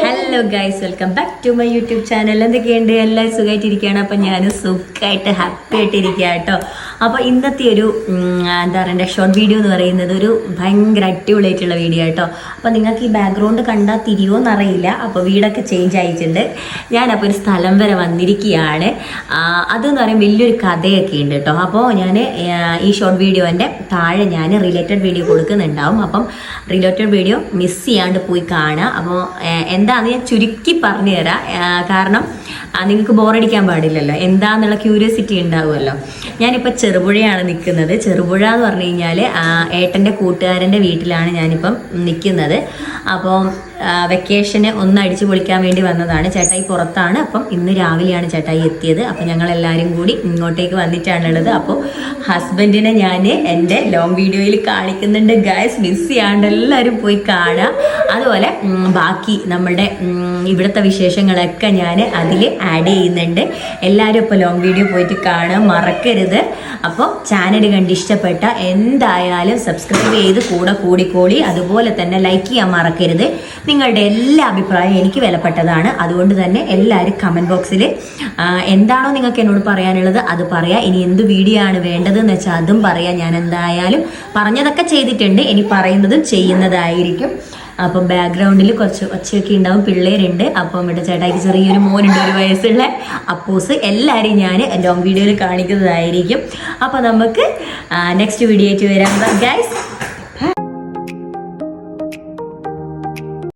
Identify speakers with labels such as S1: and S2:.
S1: Hello guys, welcome back to my YouTube channel. എന്തൊക്കെയുണ്ട്? എല്ലാവരും സുഖമായിട്ടിരിക്കുകയാണ്. അപ്പം ഞാൻ സുഖമായിട്ട് ഹാപ്പി ആയിട്ടിരിക്കുക കേട്ടോ. അപ്പോൾ ഇന്നത്തെ ഒരു എന്താ പറയണ്ടേ ഷോർട്ട് വീഡിയോ എന്ന് പറയുന്നത് ഒരു ഭയങ്കര അടിപൊളിയായിട്ടുള്ള വീഡിയോ കേട്ടോ. അപ്പോൾ നിങ്ങൾക്ക് ഈ ബാക്ക്ഗ്രൗണ്ട് കണ്ടാൽ തിരിയുമോയെന്ന് അറിയില്ല. അപ്പോൾ വീടൊക്കെ ചേഞ്ച് ആയിട്ടുണ്ട്. ഞാനപ്പോൾ ഒരു സ്ഥലം വരെ വന്നിരിക്കുകയാണ്. അതെന്ന് പറയുമ്പോൾ വലിയൊരു കഥയൊക്കെ ഉണ്ട് കേട്ടോ. അപ്പോൾ ഞാൻ ഈ ഷോർട്ട് വീഡിയോൻ്റെ താഴെ ഞാൻ റിലേറ്റഡ് വീഡിയോ കൊടുക്കുന്നുണ്ടാവും. അപ്പം റിലേറ്റഡ് വീഡിയോ മിസ് ചെയ്യാണ്ട് പോയി കാണുക. അപ്പോൾ എന്താണെന്ന് ഞാൻ ചുരുക്കി പറഞ്ഞു തരാം. കാരണം നിങ്ങൾക്ക് ബോറടിക്കാൻ പാടില്ലല്ലോ, എന്താന്നുള്ള ക്യൂരിയോസിറ്റി ഉണ്ടാവുമല്ലോ. ഞാനിപ്പോൾ ചെറുപുഴയാണ് നിൽക്കുന്നത്. ചെറുപുഴ എന്ന് പറഞ്ഞു കഴിഞ്ഞാൽ ഏട്ടൻ്റെ കൂട്ടുകാരൻ്റെ വീട്ടിലാണ് ഞാനിപ്പം നിൽക്കുന്നത്. അപ്പോൾ വെക്കേഷന് ഒന്ന് അടിച്ചു പൊളിക്കാൻ വേണ്ടി വന്നതാണ്. ചേട്ടായി പുറത്താണ്. അപ്പം ഇന്ന് രാവിലെയാണ് ചേട്ടായി എത്തിയത്. അപ്പം ഞങ്ങളെല്ലാവരും കൂടി ഇങ്ങോട്ടേക്ക് വന്നിട്ടാണുള്ളത്. അപ്പോൾ ഹസ്ബൻഡിനെ ഞാൻ എൻ്റെ ലോങ് വീഡിയോയിൽ കാണിക്കുന്നുണ്ട് ഗൈസ്. മിസ് ചെയ്യാണ്ട് എല്ലാവരും പോയി കാണുക. അതുപോലെ ബാക്കി നമ്മുടെ ഇവിടുത്തെ വിശേഷങ്ങളൊക്കെ ഞാൻ അതിൽ ആഡ് ചെയ്യുന്നുണ്ട്. എല്ലാവരും ഇപ്പോൾ ലോങ് വീഡിയോ പോയിട്ട് കാണുക മറക്കരുത്. അപ്പോൾ ചാനൽ കണ്ട് ഇഷ്ടപ്പെട്ട എന്തായാലും സബ്സ്ക്രൈബ് ചെയ്ത് കൂടെ കൂടിക്കോളി. അതുപോലെ തന്നെ ലൈക്ക് ചെയ്യാൻ മറക്കരുത്. നിങ്ങളുടെ എല്ലാ അഭിപ്രായവും എനിക്ക് വിലപ്പെട്ടതാണ്. അതുകൊണ്ട് തന്നെ എല്ലാവരും കമൻറ്റ് ബോക്സിൽ എന്താണോ നിങ്ങൾക്ക് എന്നോട് പറയാനുള്ളത് അത് പറയാം. ഇനി എന്ത് വീഡിയോ ആണ് വേണ്ടതെന്ന് വെച്ചാൽ അതും പറയാം. ഞാൻ എന്തായാലും പറഞ്ഞതൊക്കെ ചെയ്തിട്ടുണ്ട്. ഇനി പറയുന്നതും ചെയ്യുന്നതായിരിക്കും. അപ്പം ബാക്ക്ഗ്രൗണ്ടിൽ കുറച്ച് ഒച്ചയൊക്കെ ഉണ്ടാവും, പിള്ളേരുണ്ട്. അപ്പം ഇവിടെ ചേട്ടായിക്ക് ചെറിയൊരു മോനുണ്ട്, 1 വയസ്സുള്ള അപ്പൂസ്. എല്ലാവരെയും ഞാൻ ലോങ് വീഡിയോയിൽ കാണിക്കുന്നതായിരിക്കും. അപ്പോൾ നമുക്ക് നെക്സ്റ്റ് വീഡിയോ ആയിട്ട് വരാം ഗൈസ്.